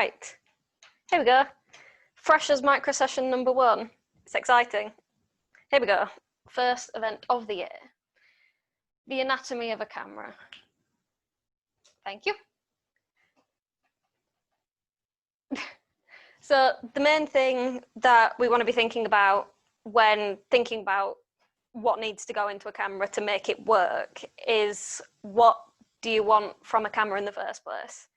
Right, here we go. Fresh as Microsession number 1. It's exciting. Here we go. First event of the year. The anatomy of a camera. Thank you. So the main thing that we want to be thinking about when thinking about what needs to go into a camera to make it work is, what do you want from a camera in the first place?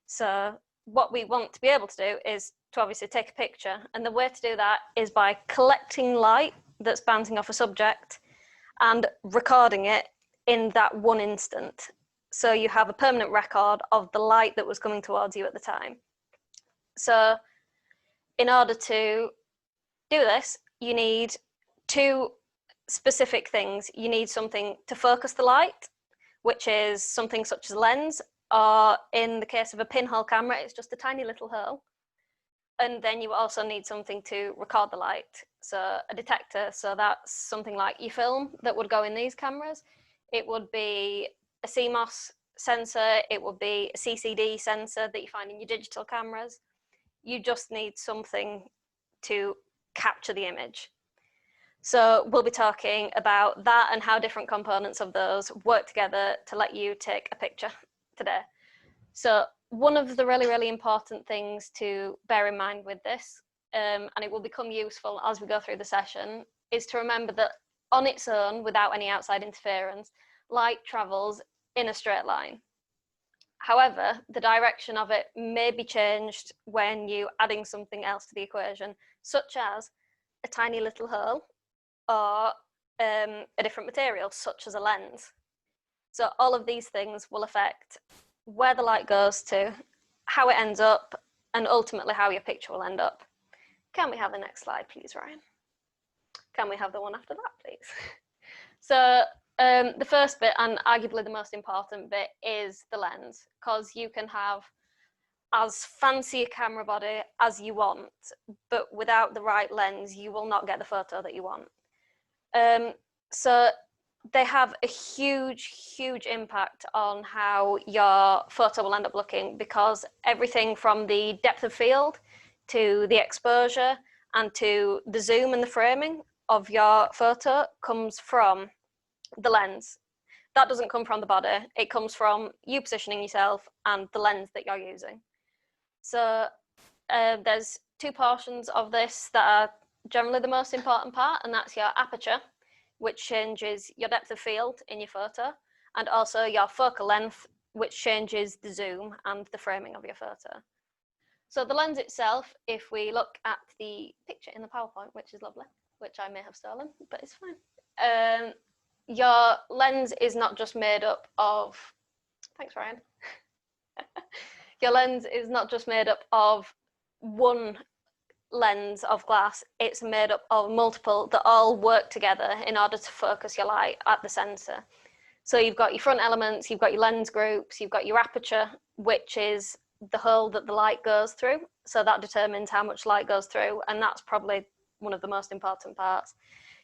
So what we want to be able to do is to obviously take a picture, and the way to do that is by collecting light that's bouncing off a subject and recording it in that one instant. So you have a permanent record of the light that was coming towards you at the time. So in order to do this, you need two specific things. You need something to focus the light, which is something such as a lens, or in the case of a pinhole camera, it's just a tiny little hole. And then you also need something to record the light. So a detector, so that's something like your film that would go in these cameras. It would be a CMOS sensor, it would be a CCD sensor that you find in your digital cameras. You just need something to capture the image. So we'll be talking about that and how different components of those work together to let you take a picture today. So one of the really important things to bear in mind with this, and it will become useful as we go through the session, is to remember that on its own, without any outside interference, light travels in a straight line. However, the direction of it may be changed when you're adding something else to the equation, such as a tiny little hole or a different material, such as a lens. So all of these things will affect where the light goes to, how it ends up, and ultimately how your picture will end up. Can we have the next slide, please, Ryan? Can we have the one after that, please? So the first bit, and arguably the most important bit, is the lens, because you can have as fancy a camera body as you want, but without the right lens, you will not get the photo that you want. So they have a huge impact on how your photo will end up looking, because everything from the depth of field to the exposure and to the zoom and the framing of your photo comes from the lens. That doesn't come from the body, it comes from you positioning yourself and the lens that you're using. So there's two portions of this that are generally the most important part, and that's your aperture, which changes your depth of field in your photo, and also your focal length, which changes the zoom and the framing of your photo. So the lens itself, if we look at the picture in the PowerPoint, which is lovely, which I may have stolen, but it's fine. Your lens is not just made up of, thanks Ryan. Your lens is not just made up of one lens of glass, it's made up of multiple that all work together in order to focus your light at the center. So you've got your front elements, you've got your lens groups, you've got your aperture, which is the hole that the light goes through. So that determines how much light goes through, and that's probably one of the most important parts.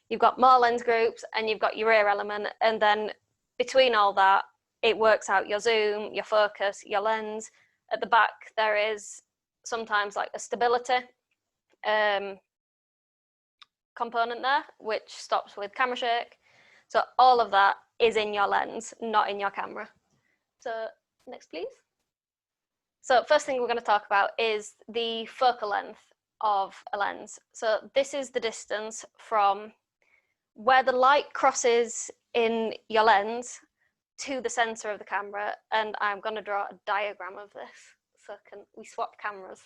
You've got more lens groups and you've got your rear element, and then between all that, it works out your zoom, your focus, your lens. At the back, there is sometimes like a stability component there, which stops with camera shake. So all of that is in your lens, not in your camera. So next, please. So first thing we're going to talk about is the focal length of a lens. So this is the distance from where the light crosses in your lens to the center of the camera, and I'm going to draw a diagram of this. So can we swap cameras?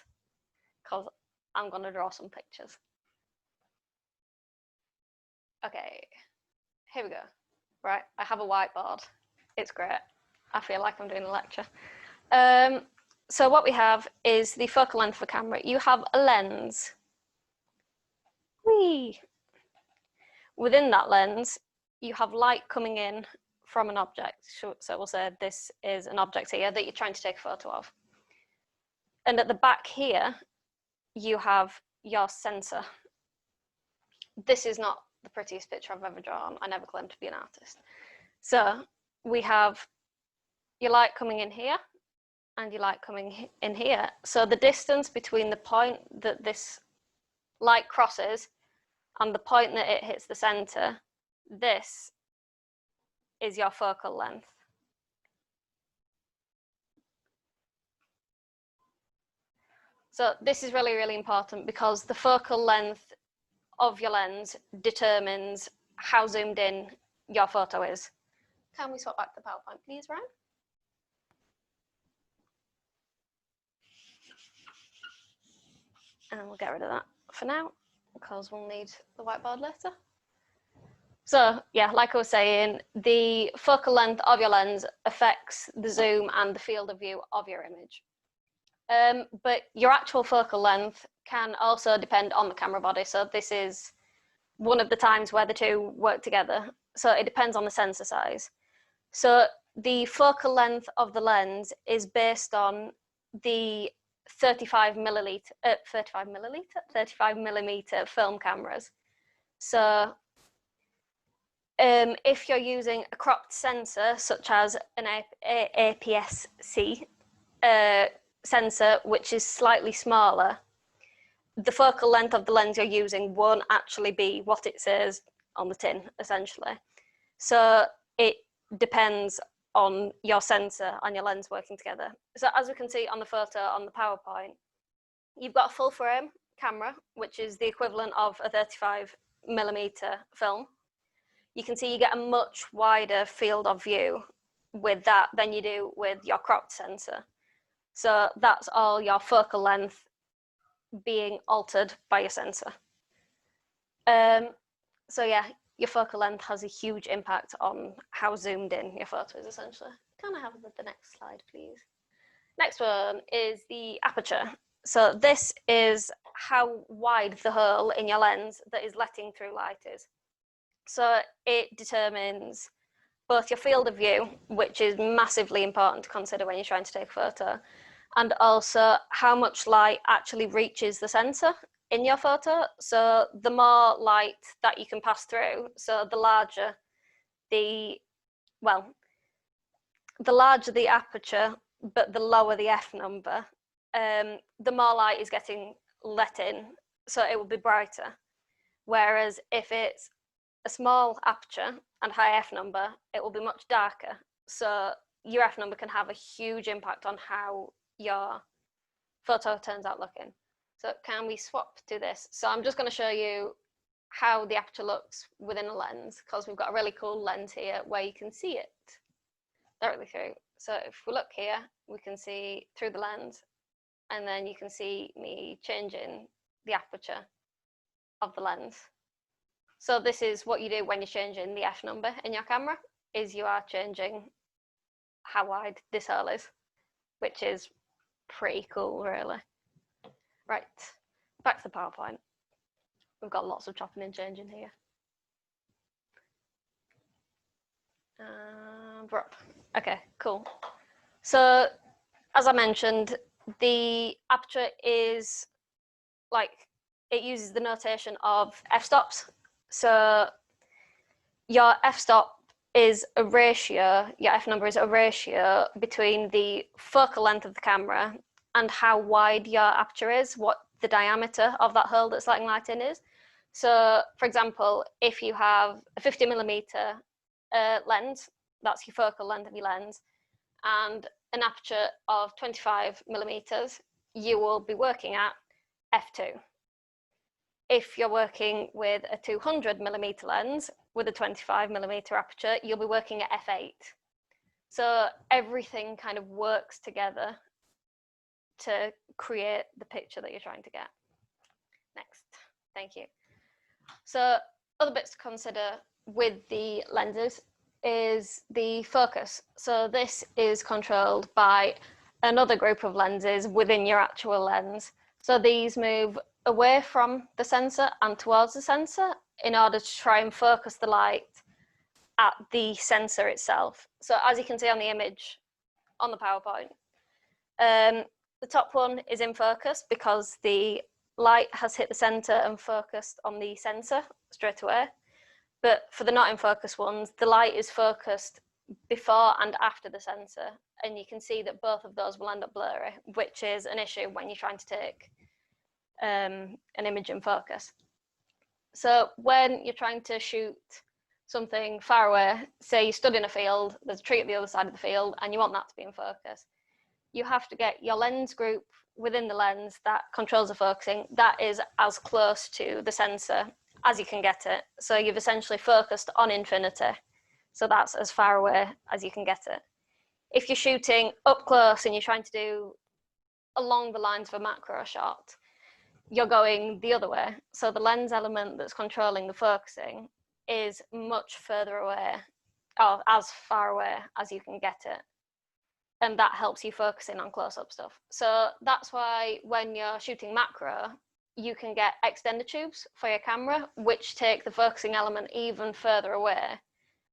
Because I'm going to draw some pictures. Okay, here we go. Right, I have a whiteboard. It's great. I feel like I'm doing a lecture. So what we have is the focal length of a camera. You have a lens. Whee! Within that lens, you have light coming in from an object. So we'll say this is an object here that you're trying to take a photo of. And at the back here, you have your sensor. This is not the prettiest picture I've ever drawn. I never claimed to be an artist. So we have your light coming in here, and your light coming in here. So the distance between the point that this light crosses and the point that it hits the center, this is your focal length. So this is really, really important because the focal length of your lens determines how zoomed in your photo is. Can we swap back to the PowerPoint, please, Ryan? And we'll get rid of that for now because we'll need the whiteboard later. So yeah, like I was saying, the focal length of your lens affects the zoom and the field of view of your image. But your actual focal length can also depend on the camera body. So this is one of the times where the two work together. So it depends on the sensor size. So the focal length of the lens is based on the 35 millimeter film cameras. So if you're using a cropped sensor, such as an APS-C sensor, which is slightly smaller, the focal length of the lens you're using won't actually be what it says on the tin, essentially. So it depends on your sensor and your lens working together. So as we can see on the photo on the PowerPoint, you've got a full frame camera, which is the equivalent of a 35 millimeter film. You can see you get a much wider field of view with that than you do with your cropped sensor. So that's all your focal length being altered by your sensor. So yeah, your focal length has a huge impact on how zoomed in your photo is, essentially. Can I have the next slide, please? Next one is the aperture. So this is how wide the hole in your lens that is letting through light is. So it determines both your field of view, which is massively important to consider when you're trying to take a photo, and also how much light actually reaches the sensor in your photo. So the more light that you can pass through, so the larger the aperture, but the lower the f number, the more light is getting let in, so it will be brighter. Whereas if it's a small aperture and high f number, it will be much darker. So your f number can have a huge impact on how your photo turns out looking. So can we swap to this? So I'm just going to show you how the aperture looks within a lens, because we've got a really cool lens here where you can see it directly through. So if we look here, we can see through the lens, and then you can see me changing the aperture of the lens. So this is what you do when you're changing the f number in your camera, is you are changing how wide this hole is, which is pretty cool, really. Right, back to the PowerPoint. We've got lots of chopping and changing here. We're up. Okay, cool. So as I mentioned, the aperture is it uses the notation of f-stops. So your f-stop is a ratio, your f number is a ratio between the focal length of the camera and how wide your aperture is, what the diameter of that hole that's letting light in is. So for example, if you have a 50 millimeter lens, that's your focal length of your lens, and an aperture of 25 millimeters, you will be working at f2. If you're working with a 200 millimeter lens with a 25 millimeter aperture, you'll be working at f8. So everything kind of works together to create the picture that you're trying to get. Next, thank you. So other bits to consider with the lenses is the focus. So this is controlled by another group of lenses within your actual lens. So these move away from the sensor and towards the sensor in order to try and focus the light at the sensor itself. So as you can see on the image on the PowerPoint, the top one is in focus because the light has hit the center and focused on the sensor straight away. But for the not in focus ones, the light is focused before and after the sensor, and you can see that both of those will end up blurry, which is an issue when you're trying to take an image in focus. So when you're trying to shoot something far away, say you stood in a field, there's a tree at the other side of the field, and you want that to be in focus, you have to get your lens group within the lens that controls the focusing that is as close to the sensor as you can get it. So you've essentially focused on infinity. So that's as far away as you can get it. If you're shooting up close and you're trying to do along the lines of a macro shot, you're going the other way. So the lens element that's controlling the focusing is much further away, or as far away as you can get it. And that helps you focus in on close-up stuff. So that's why when you're shooting macro, you can get extender tubes for your camera, which take the focusing element even further away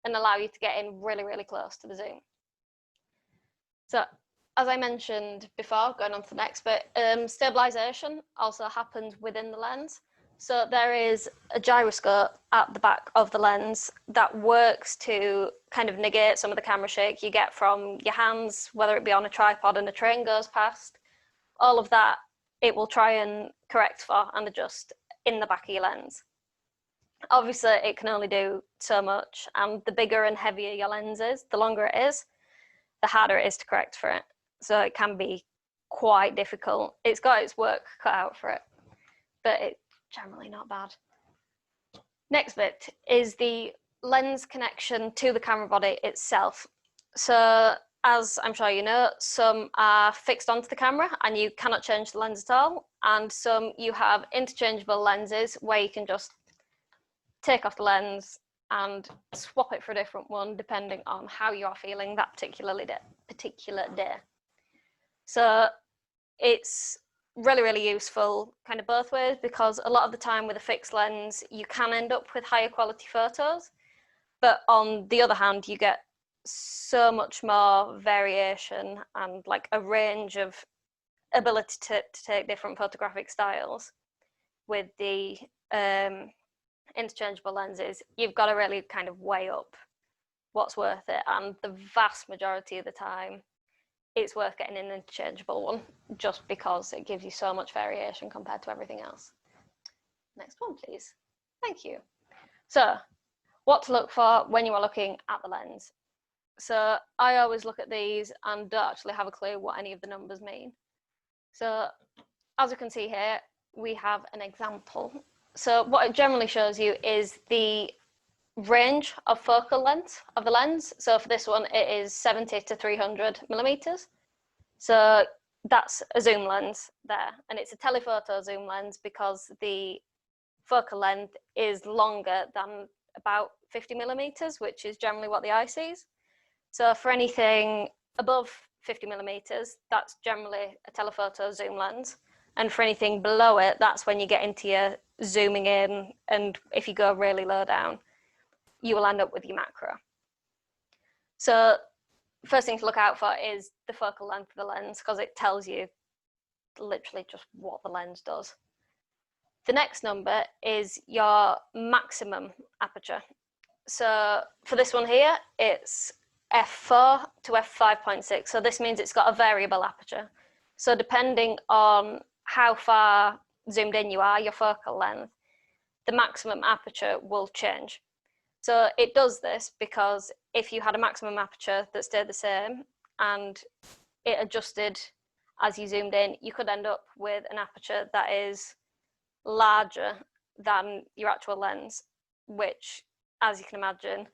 and allow you to get in really, really close to the zoom. So as I mentioned before, going on to the next bit, stabilization also happens within the lens. So there is a gyroscope at the back of the lens that works to kind of negate some of the camera shake you get from your hands, whether it be on a tripod and a train goes past. All of that, it will try and correct for and adjust in the back of your lens. Obviously, it can only do so much, and the bigger and heavier your lens is, the longer it is, the harder it is to correct for it. So it can be quite difficult. It's got its work cut out for it, but it's generally not bad. Next bit is the lens connection to the camera body itself. So as I'm sure you know, some are fixed onto the camera and you cannot change the lens at all, and some you have interchangeable lenses where you can just take off the lens and swap it for a different one depending on how you are feeling that particular day. So it's really, really useful kind of both ways, because a lot of the time with a fixed lens, you can end up with higher quality photos. But on the other hand, you get so much more variation and like a range of ability to take different photographic styles with the interchangeable lenses. You've got to really kind of weigh up what's worth it, and the vast majority of the time it's worth getting an interchangeable one just because it gives you so much variation compared to everything else. Next one, please. Thank you. So what to look for when you are looking at the lens. So I always look at these and don't actually have a clue what any of the numbers mean. So as you can see here, we have an example. So what it generally shows you is the range of focal length of the lens. So for this one, it is 70 to 300 millimeters. So that's a zoom lens there, and it's a telephoto zoom lens because the focal length is longer than about 50 millimeters, which is generally what the eye sees. So for anything above 50 millimeters, that's generally a telephoto zoom lens. And for anything below it, that's when you get into your zooming in, and if you go really low down, you will end up with your macro. So first thing to look out for is the focal length of the lens, because it tells you literally just what the lens does. The next number is your maximum aperture. So for this one here, it's f4 to f5.6. So this means it's got a variable aperture. So depending on how far zoomed in you are, your focal length, the maximum aperture will change. So it does this because if you had a maximum aperture that stayed the same and it adjusted as you zoomed in, you could end up with an aperture that is larger than your actual lens, which, as you can imagine,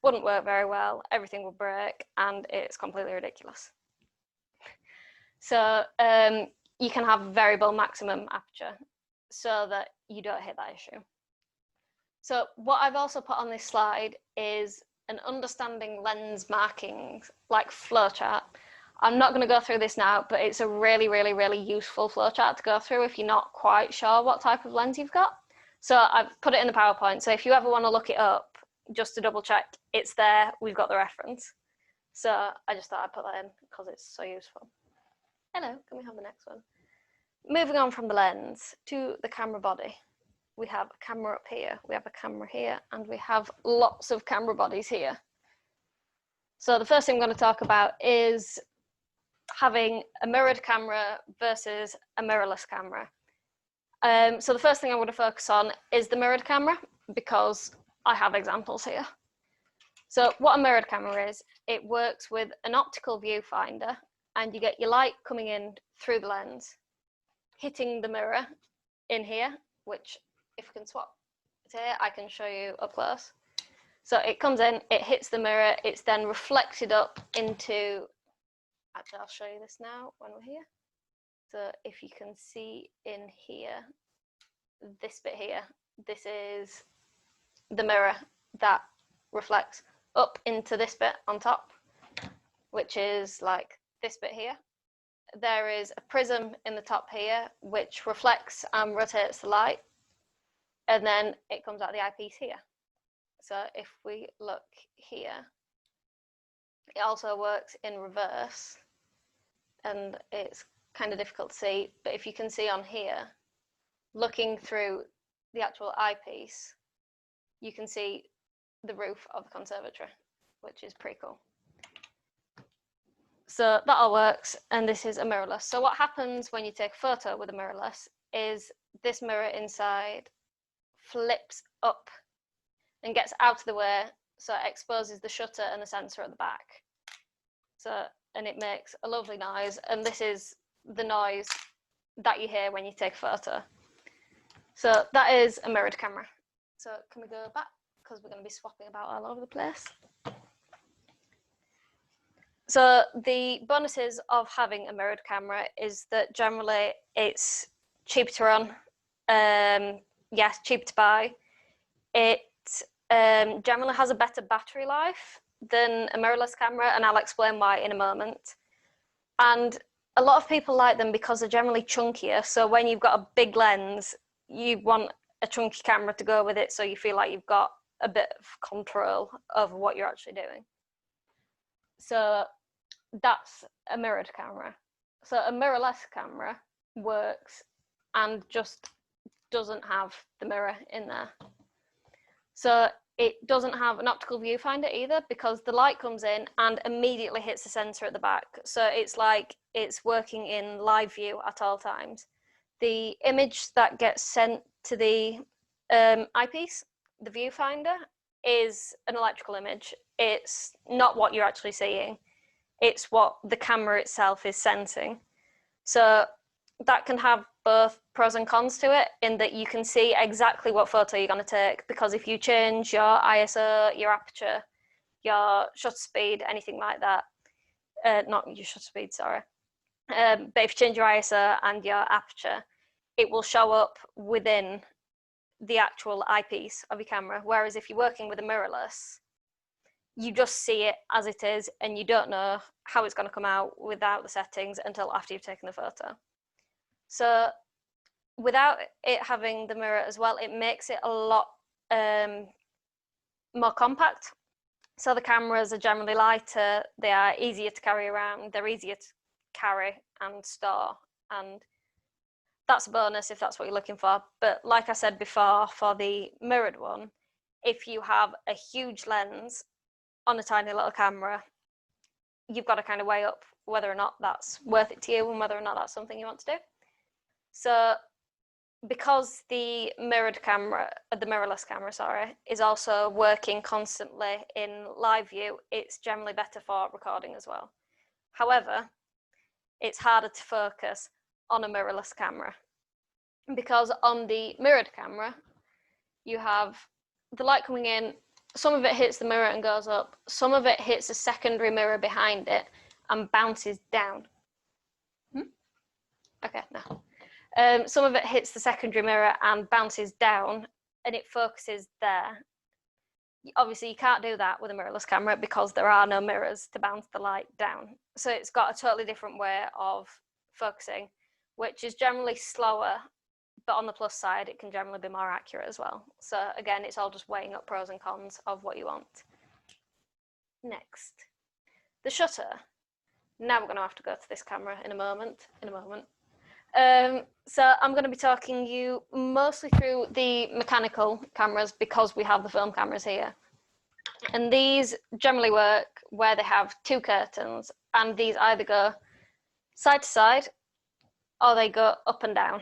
wouldn't work very well. Everything would break and it's completely ridiculous. So you can have variable maximum aperture so that you don't hit that issue. So what I've also put on this slide is an understanding lens markings, like flowchart. I'm not going to go through this now, but it's a really, really, really useful flowchart to go through if you're not quite sure what type of lens you've got. So I've put it in the PowerPoint. So if you ever want to look it up, just to double check, it's there. We've got the reference. So I just thought I'd put that in because it's so useful. Hello, can we have the next one? Moving on from the lens to the camera body. We have a camera up here, we have a camera here, and we have lots of camera bodies here. So the first thing I'm going to talk about is having a mirrored camera versus a mirrorless camera. So the first thing I'm going to focus on is the mirrored camera, because I have examples here. So what a mirrored camera is, it works with an optical viewfinder, and you get your light coming in through the lens, hitting the mirror in here, which if we can swap it here, I can show you up close. So it comes in, it hits the mirror, it's then reflected up into, actually I'll show you this now when we're here. So if you can see in here, this bit here, this is the mirror that reflects up into this bit on top, which is like this bit here. There is a prism in the top here, which reflects and rotates the light, and then it comes out the eyepiece here. So if we look here, it also works in reverse, and it's kind of difficult to see, but if you can see on here, looking through the actual eyepiece, you can see the roof of the conservatory, which is pretty cool. So that all works, and this is a mirrorless. So what happens when you take a photo with a mirrorless is this mirror inside flips up and gets out of the way, so it exposes the shutter and the sensor at the back. So, and it makes a lovely noise, and this is the noise that you hear when you take a photo. So that is a mirrored camera. So can we go back, because we're going to be swapping about all over the place. So the bonuses of having a mirrored camera is that generally it's cheaper to run, yes, cheaper to buy. It generally has a better battery life than a mirrorless camera, and I'll explain why in a moment. And a lot of people like them because they're generally chunkier, so when you've got a big lens, you want a chunky camera to go with it, so you feel like you've got a bit of control over what you're actually doing. So that's a mirrored camera. So a mirrorless camera works and just doesn't have the mirror in there. So it doesn't have an optical viewfinder either, because the light comes in and immediately hits the sensor at the back. So it's like it's working in live view at all times. The image that gets sent to the eyepiece, the viewfinder, is an electrical image. It's not what you're actually seeing. It's what the camera itself is sensing. So that can have both pros and cons to it, in that you can see exactly what photo you're going to take, because if you change your ISO, your aperture, your shutter speed, anything like that, not your shutter speed, sorry, but if you change your ISO and your aperture, it will show up within the actual eyepiece of your camera. Whereas if you're working with a mirrorless, you just see it as it is, and you don't know how it's going to come out without the settings until after you've taken the photo. So without it having the mirror as well, it makes it a lot more compact. So the cameras are generally lighter, they are easier to carry around, they're easier to carry and store, and that's a bonus if that's what you're looking for. But like I said before, for the mirrored one, if you have a huge lens on a tiny little camera, you've got to kind of weigh up whether or not that's worth it to you and whether or not that's something you want to do. So because the mirrored camera, the mirrorless camera, sorry, is also working constantly in live view, it's generally better for recording as well. However, it's harder to focus on a mirrorless camera, because on the mirrored camera, you have the light coming in, some of it hits the mirror and goes up, some of it hits a secondary mirror behind it and bounces down. Okay, no. Some of it hits the secondary mirror and bounces down, and it focuses there. Obviously, you can't do that with a mirrorless camera because there are no mirrors to bounce the light down. So it's got a totally different way of focusing, which is generally slower, but on the plus side, it can generally be more accurate as well. So again, it's all just weighing up pros and cons of what you want. Next, the shutter. Now we're going to have to go to this camera in a moment. So I'm going to be talking you mostly through the mechanical cameras because we have the film cameras here. And these generally work where they have two curtains, and these either go side to side or they go up and down.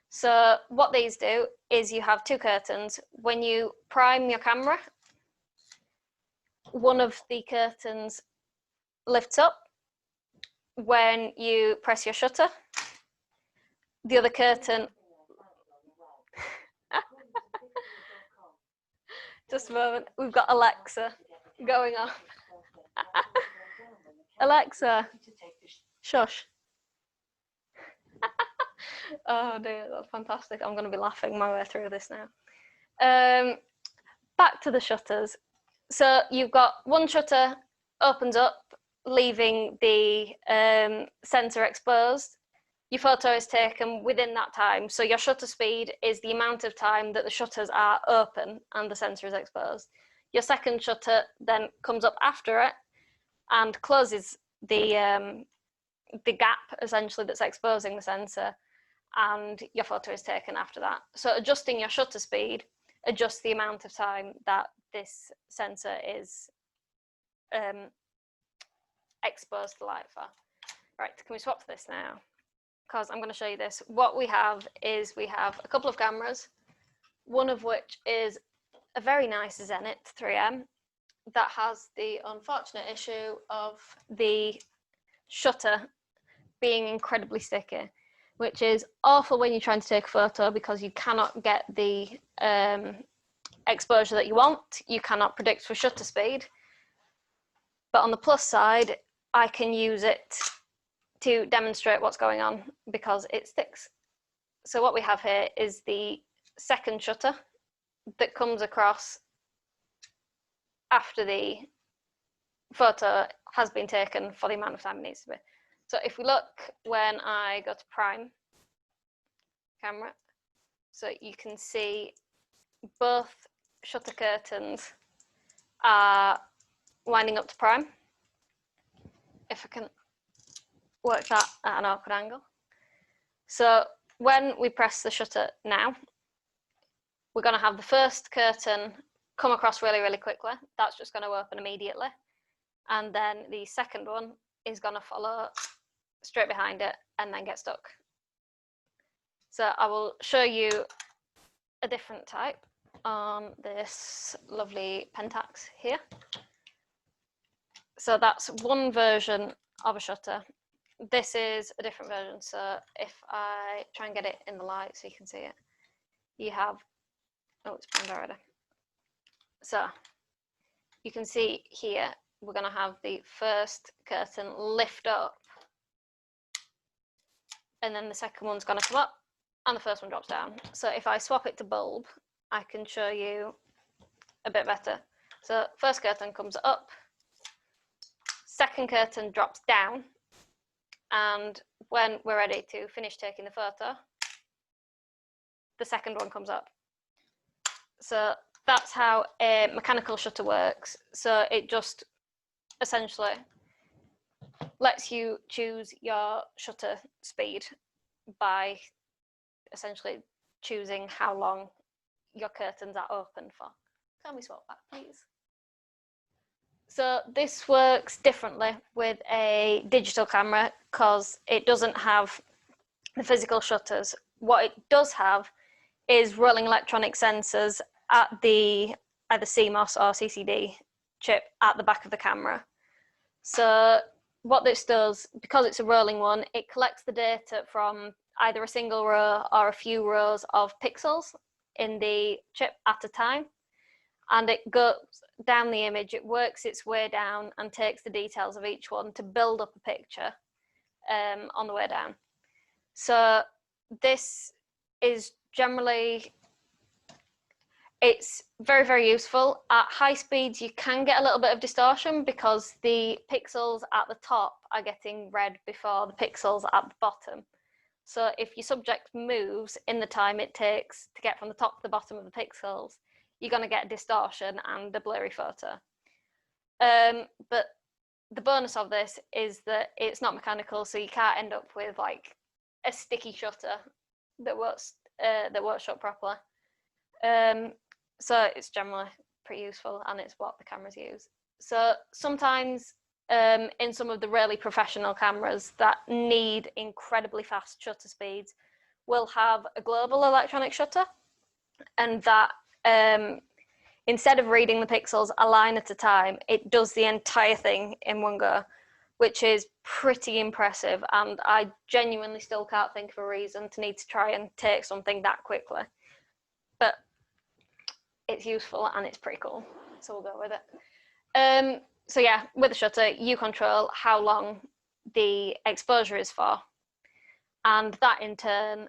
So what these do is you have two curtains. When you prime your camera, one of the curtains lifts up. When you press your shutter, the other curtain just a moment, we've got Alexa going on. Alexa, shush. Oh dear, that's fantastic. I'm going to be laughing my way through this now. Back to the shutters. So you've got one shutter opens up, leaving the sensor exposed. Your photo is taken within that time. So your shutter speed is the amount of time that the shutters are open and the sensor is exposed. Your second shutter then comes up after it and closes the gap essentially that's exposing the sensor, and your photo is taken after that. So adjusting your shutter speed adjusts the amount of time that this sensor is exposed to light for. Right, can we swap to this now? Because I'm going to show you this. What we have is we have a couple of cameras, one of which is a very nice Zenith 3M that has the unfortunate issue of the shutter being incredibly sticky, which is awful when you're trying to take a photo because you cannot get the exposure that you want. You cannot predict for shutter speed. But on the plus side, I can use it to demonstrate what's going on because it sticks. So what we have here is the second shutter that comes across after the photo has been taken for the amount of time it needs to be. So if we look when I go to prime camera, so you can see both shutter curtains are winding up to prime. If I can work that at an awkward angle. So when we press the shutter now, we're going to have the first curtain come across really, really quickly. That's just going to open immediately. And then the second one is going to follow straight behind it and then get stuck. So I will show you a different type on this lovely Pentax here. So that's one version of a shutter. This is a different version. So if I try and get it in the light so you can see it, you have, oh, it's primed already. So you can see here, we're going to have the first curtain lift up, and then the second one's going to come up, and the first one drops down. So if I swap it to bulb, I can show you a bit better. So first curtain comes up, second curtain drops down, and when we're ready to finish taking the photo, the second one comes up. So that's how a mechanical shutter works. So it just essentially lets you choose your shutter speed by essentially choosing how long your curtains are open for. Can we swap back, please? So this works differently with a digital camera because it doesn't have the physical shutters. What it does have is rolling electronic sensors at the either CMOS or CCD chip at the back of the camera. So what this does, because it's a rolling one, it collects the data from either a single row or a few rows of pixels in the chip at a time, and it goes down the image, it works its way down and takes the details of each one to build up a picture on the way down. So this is generally, it's very, very useful. At high speeds, you can get a little bit of distortion because the pixels at the top are getting red before the pixels at the bottom. So if your subject moves in the time it takes to get from the top to the bottom of the pixels, you're going to get distortion and a blurry photo. But the bonus of this is that it's not mechanical, so you can't end up with like a sticky shutter that won't shut properly. So it's generally pretty useful, and it's what the cameras use. So sometimes in some of the really professional cameras that need incredibly fast shutter speeds, we'll have a global electronic shutter, and that instead of reading the pixels a line at a time, it does the entire thing in one go, which is pretty impressive. And I genuinely still can't think of a reason to need to try and take something that quickly. But it's useful and it's pretty cool, so we'll go with it. So yeah, with the shutter, you control how long the exposure is for, and that in turn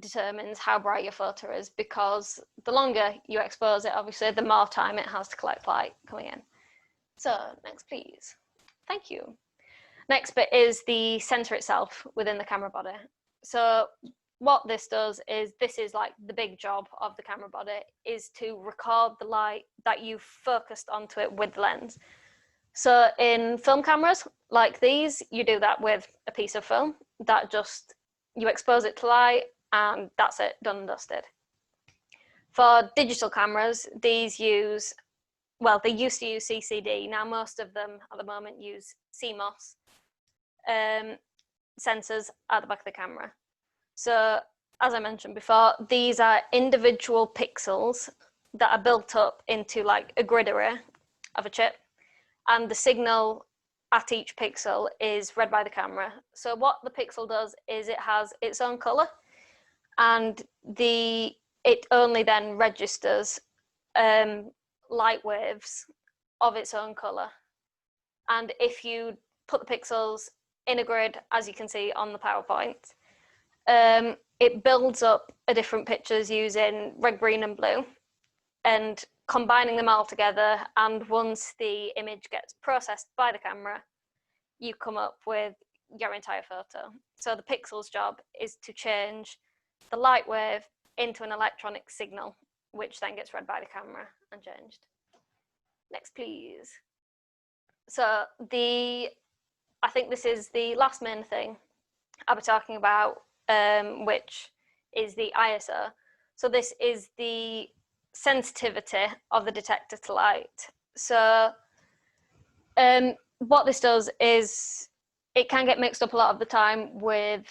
determines how bright your photo is, because the longer you expose it, obviously, the more time it has to collect light coming in. So next, please. Thank you. Next bit is the sensor itself within the camera body. So what this does is, this is like the big job of the camera body, is to record the light that you've focused onto it with the lens. So in film cameras like these, you do that with a piece of film that just, you expose it to light and that's it, done and dusted. For digital cameras, these use, well, they used to use CCD. Now most of them at the moment use CMOS sensors at the back of the camera. So as I mentioned before, these are individual pixels that are built up into like a grid array of a chip, and the signal at each pixel is read by the camera. So what the pixel does is it has its own color, and it only then registers light waves of its own color. And if you put the pixels in a grid, as you can see on the PowerPoint, it builds up a different pictures using red, green, and blue, and combining them all together. And once the image gets processed by the camera, you come up with your entire photo. So the pixel's job is to change the light wave into an electronic signal, which then gets read by the camera and changed. Next, please. So I think this is the last main thing I'll be talking about, which is the ISO. So this is the sensitivity of the detector to light. So what this does is, it can get mixed up a lot of the time with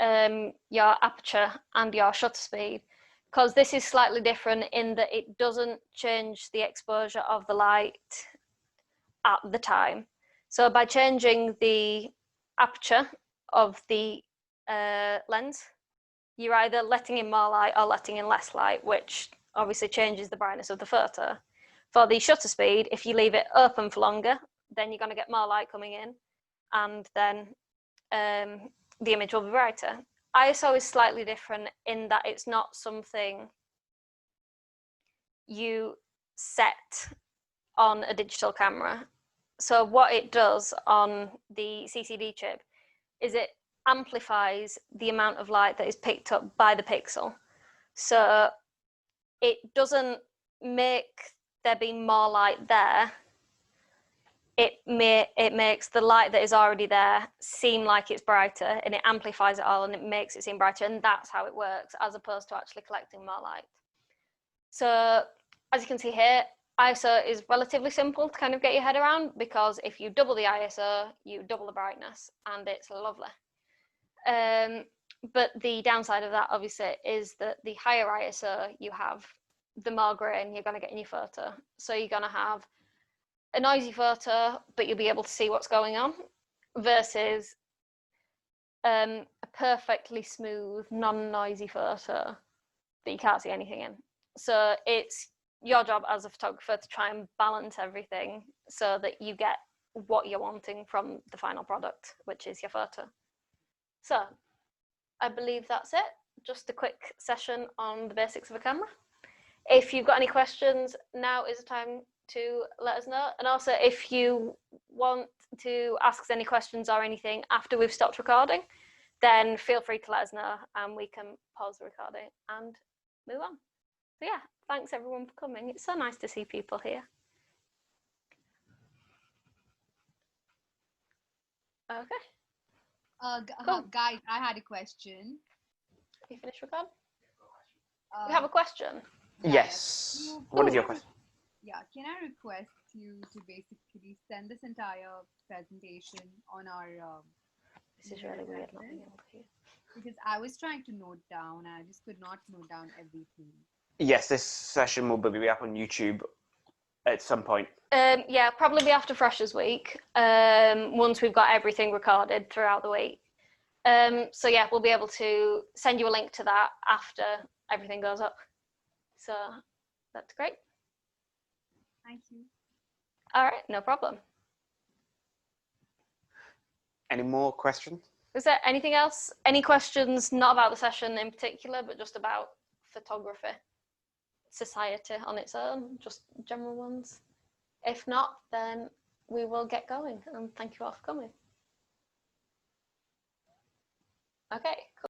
your aperture and your shutter speed, because this is slightly different in that it doesn't change the exposure of the light at the time. So by changing the aperture of the lens, you're either letting in more light or letting in less light, which obviously changes the brightness of the photo. For the shutter speed, if you leave it open for longer, then you're going to get more light coming in, and then the image will be brighter. ISO is slightly different in that it's not something you set on a digital camera. So what it does on the CCD chip is it amplifies the amount of light that is picked up by the pixel. So it doesn't make there be more light there. It makes the light that is already there seem like it's brighter, and it amplifies it all and it makes it seem brighter, and that's how it works, as opposed to actually collecting more light. So as you can see here, ISO is relatively simple to kind of get your head around, because if you double the ISO, you double the brightness, and it's lovely. But the downside of that, obviously, is that the higher ISO you have, the more grain you're going to get in your photo. So you're going to have a noisy photo, but you'll be able to see what's going on, versus a perfectly smooth, non-noisy photo that you can't see anything in. So it's your job as a photographer to try and balance everything so that you get what you're wanting from the final product, which is your photo. So I believe that's it. Just a quick session on the basics of a camera. If you've got any questions, now is the time to let us know. And also, if you want to ask us any questions or anything after we've stopped recording, then feel free to let us know and we can pause the recording and move on. So yeah, thanks everyone for coming. It's so nice to see people here. Okay. Cool. Guys, I had a question. You finished recording? You have a question? Yes. What is your question? Yeah, can I request you to basically send this entire presentation on our This is email really weird not addresses? being able to hear. Because I was trying to note down, and I just could not note down everything. Yes, this session will be up on YouTube at some point. Yeah, probably be after Freshers Week, once we've got everything recorded throughout the week. So yeah, we'll be able to send you a link to that after everything goes up. So that's great. Thank you. All right, no problem. Any more questions? Is there anything else? Any questions, not about the session in particular, but just about photography, society on its own, just general ones? If not, then we will get going. And thank you all for coming. Okay. Cool.